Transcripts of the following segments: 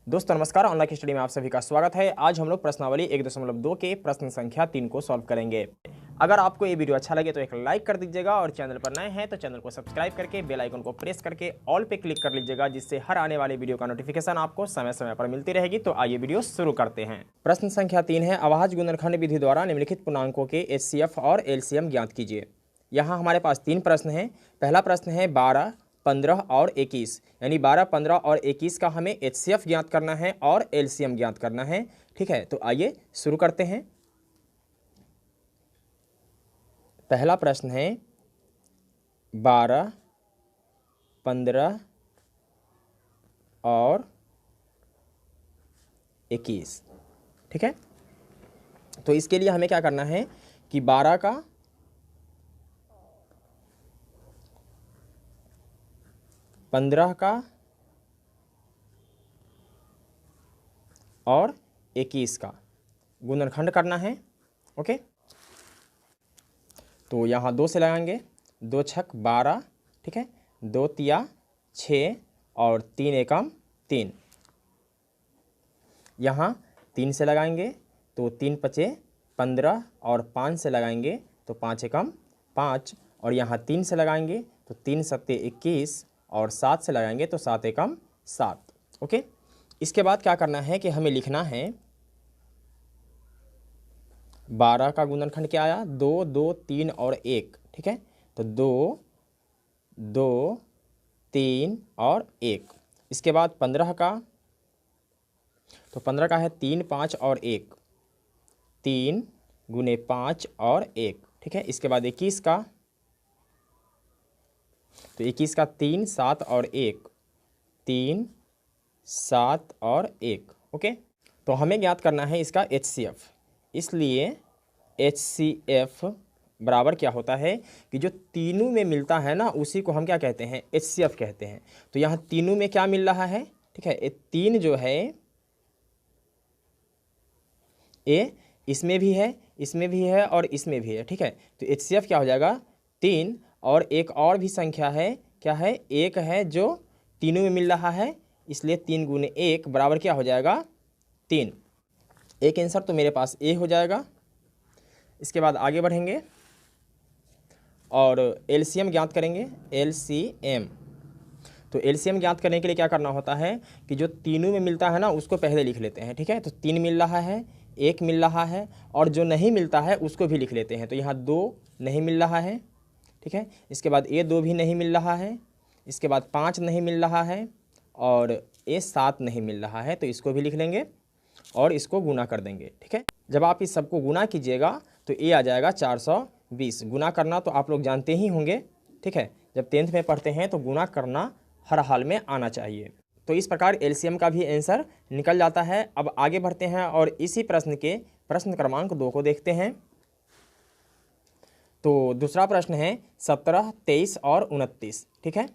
दोस्तों नमस्कार, online study में आप सभी का स्वागत है। आज हम लोग प्रश्नावली 1.2 के प्रश्न संख्या 3 को सॉल्व करेंगे। अगर आपको ये वीडियो अच्छा लगे तो एक लाइक कर दीजिएगा और चैनल पर नए हैं तो चैनल को सब्सक्राइब करके बेल आइकन को प्रेस करके ऑल पे क्लिक कर लीजिएगा, जिससे हर आने वाले वीडियो का नोटिफिकेशन आपको समय समय पर मिलती रहेगी। तो आइए वीडियो शुरू करते हैं। प्रश्न संख्या 3 है, अभाज्य गुणनखंड विधि द्वारा निम्नलिखित पूर्णांकों के HCF और LCM ज्ञात कीजिए। यहाँ हमारे पास 3 प्रश्न हैं। पहला प्रश्न है 12, 15 और 21, यानी 12, 15 और 21 का हमें HCF ज्ञात करना है और LCM ज्ञात करना है। ठीक है, तो आइए शुरू करते हैं। पहला प्रश्न है 12, 15 और 21। ठीक है, तो इसके लिए हमें क्या करना है कि 12 का 15 का और 21 का गुणनखंड करना है। ओके, तो यहाँ 2 से लगाएंगे, 2 छक 12, ठीक है, 2 तिया 6 और 3 एकम 3। यहाँ 3 से लगाएंगे तो 3 पचे 15 और 5 से लगाएंगे तो 5 एकम 5, और यहाँ 3 से लगाएंगे तो 3 सत्ते 21 और 7 से लगाएंगे तो 7 एकम 7। ओके, इसके बाद क्या करना है कि हमें लिखना है 12 का गुणनखंड क्या आया, 2, 2, 3 और 1। ठीक है, तो 2, 2, 3 और 1। इसके बाद 15 का, तो 15 का है 3, 5 और 1, 3 गुने 5 और 1। ठीक है, इसके बाद 21 का, तो 21 का 3, 7 और 1, 3, 7 और 1। ओके, तो हमें ज्ञात करना है इसका HCF। इसलिए HCF बराबर क्या होता है कि जो तीनों में मिलता है ना, उसी को हम क्या कहते हैं, HCF कहते हैं। तो यहाँ तीनों में क्या मिल रहा है, ठीक है, ये 3 जो है ये इसमें भी है, इसमें भी है और इसमें भी है। ठीक है, तो HCF क्या हो जाएगा 3, और एक और भी संख्या है, क्या है, 1 है जो तीनों में मिल रहा है, इसलिए 3 गुने 1 बराबर क्या हो जाएगा 3। एक आंसर तो मेरे पास A हो जाएगा। इसके बाद आगे बढ़ेंगे और LCM ज्ञात करेंगे। LCM, तो LCM ज्ञात करने के लिए क्या करना होता है कि जो तीनों में मिलता है ना उसको पहले लिख लेते हैं। ठीक है, तो 3 मिल रहा है, 1 मिल रहा है, और जो नहीं मिलता है उसको भी लिख लेते हैं। तो यहाँ 2 नहीं मिल रहा है, ठीक है, इसके बाद ये 2 भी नहीं मिल रहा है, इसके बाद 5 नहीं मिल रहा है, और ये 7 नहीं मिल रहा है, तो इसको भी लिख लेंगे और इसको गुना कर देंगे। ठीक है, जब आप इस सबको गुना कीजिएगा तो ये आ जाएगा 420। गुना करना तो आप लोग जानते ही होंगे। ठीक है, जब 10th में पढ़ते हैं तो गुना करना हर हाल में आना चाहिए। तो इस प्रकार LCM का भी आंसर निकल जाता है। अब आगे बढ़ते हैं और इसी प्रश्न के प्रश्न क्रमांक 2 को देखते हैं। तो दूसरा प्रश्न है 17, 23 और 29। ठीक है,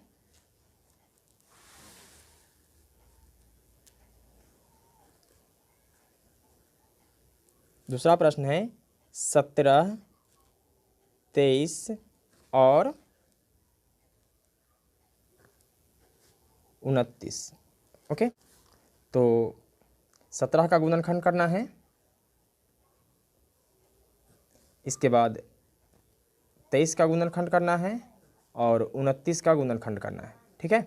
दूसरा प्रश्न है 17, 23 और 29। ओके, तो 17 का गुणनखंड करना है, इसके बाद 23 का गुणनखंड करना है और 29 का गुणनखंड करना है। ठीक है,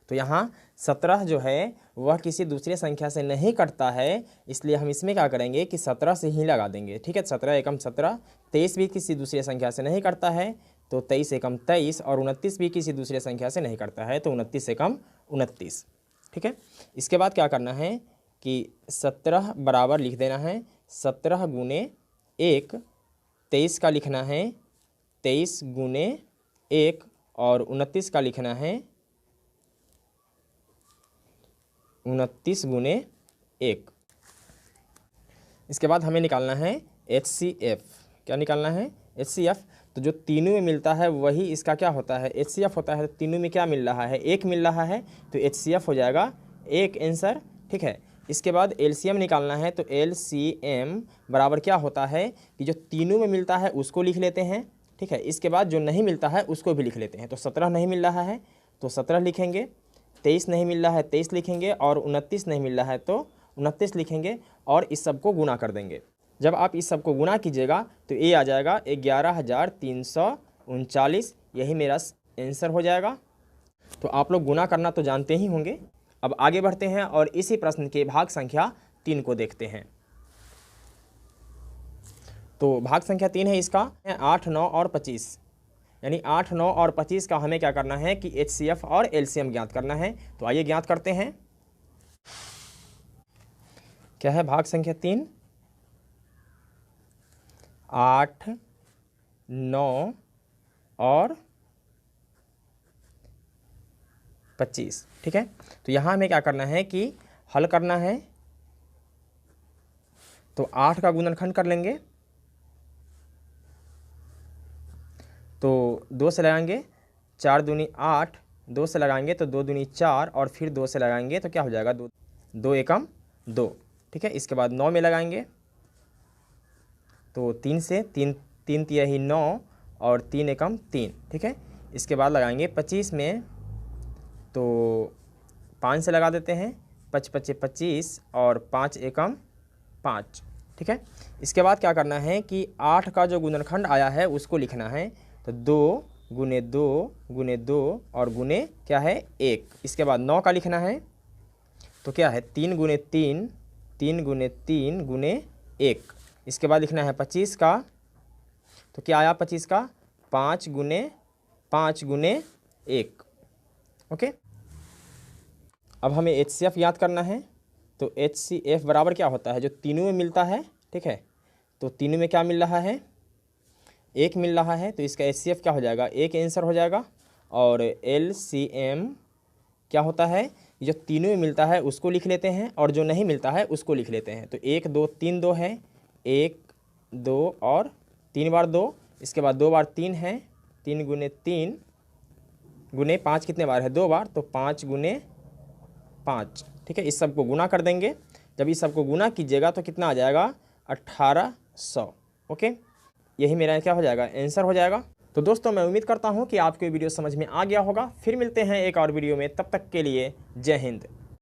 तो यहाँ 17 जो है वह किसी दूसरे संख्या से नहीं कटता है, इसलिए हम इसमें क्या करेंगे कि 17 से ही लगा देंगे। ठीक है, 17 एकम 17। 23 भी किसी दूसरे संख्या से नहीं कटता है, तो 23 एकम 23, और 29 भी किसी दूसरे संख्या से नहीं कटता है, तो 29 एकम 29। ठीक है, इसके बाद क्या करना है कि 17 बराबर लिख देना है 17 गुने 1, 23 का लिखना है 23 गुने 1, और 29 का लिखना है 29 गुने 1। इसके बाद हमें निकालना है HCF। क्या निकालना है, HCF। तो जो तीनों में मिलता है वही इसका क्या होता है, HCF होता है। तो तीनों में क्या मिल रहा है, 1 मिल रहा है, तो HCF हो जाएगा 1 आंसर। ठीक है, इसके बाद LCM निकालना है, तो LCM बराबर क्या होता है कि जो तीनों में मिलता है उसको लिख लेते हैं। ठीक है, इसके बाद जो नहीं मिलता है उसको भी लिख लेते हैं। तो 17 नहीं मिल रहा है तो 17 लिखेंगे, 23 नहीं मिल रहा है 23 लिखेंगे, और 29 नहीं मिल रहा है तो 29 लिखेंगे, और इस सब को गुना कर देंगे। जब आप इस सब को गुना कीजिएगा तो ये आ जाएगा 11,339, यही मेरा आंसर हो जाएगा। तो आप लोग गुना करना तो जानते ही होंगे। अब आगे बढ़ते हैं और इसी प्रश्न के भाग संख्या 3 को देखते हैं। तो भाग संख्या 3 है इसका 8, 9 और 25, यानी 8, 9 और 25 का हमें क्या करना है कि HCF और LCM ज्ञात करना है। तो आइए ज्ञात करते हैं। क्या है भाग संख्या 3? 8, 9 और 25, ठीक है। तो यहाँ हमें क्या करना है कि हल करना है। तो 8 का गुणनखंड कर लेंगे, तो 2 से लगाएंगे, 4 दूनी 8, 2 से लगाएंगे तो 2 दूनी 4, और फिर 2 से लगाएंगे तो क्या हो जाएगा 2 एकम 2, ठीक है। इसके बाद 9 में लगाएंगे तो 3 से 3 तिहाई 9, और 3 एकम 3, ठीक है। इसके बाद लगाएंगे 25 में, तो 5 से लगा देते हैं, 5 पचे 25, और 5 एकम 5, ठीक है। इसके बाद क्या करना है कि 8 का जो गुणनखंड आया है उसको लिखना है। तो 2 गुने 2 गुने 2 और गुने क्या है 1। इसके बाद 9 का लिखना है, तो क्या है 3 गुने 3, 3 गुने 3 गुने 1। इसके बाद लिखना है 25 का, तो क्या आया 25 का 5 गुने 1। ओके। अब हमें HCF याद करना है। तो HCF बराबर क्या होता है, जो तीनों में मिलता है, ठीक है। तो तीनों में क्या मिल रहा है, 1 मिल रहा है, तो इसका HCF क्या हो जाएगा, 1 आंसर हो जाएगा। और LCM क्या होता है, जो तीनों में मिलता है उसको लिख लेते हैं, और जो नहीं मिलता है उसको लिख लेते हैं। तो 1 2 3 2 है, 1 2 और 3 बार 2, इसके बाद 2 बार 3 है, 3 गुने 3 गुने 5 कितने बार है, 2 बार, तो 5 गुने 5, ठीक है। इस सब को गुना कर देंगे। जब इस सब को गुना कीजिएगा तो कितना आ जाएगा 1800। ओके, यही मेरा क्या हो जाएगा, आंसर हो जाएगा। तो दोस्तों मैं उम्मीद करता हूँ कि आपको ये वीडियो समझ में आ गया होगा। फिर मिलते हैं एक और वीडियो में, तब तक के लिए जय हिंद।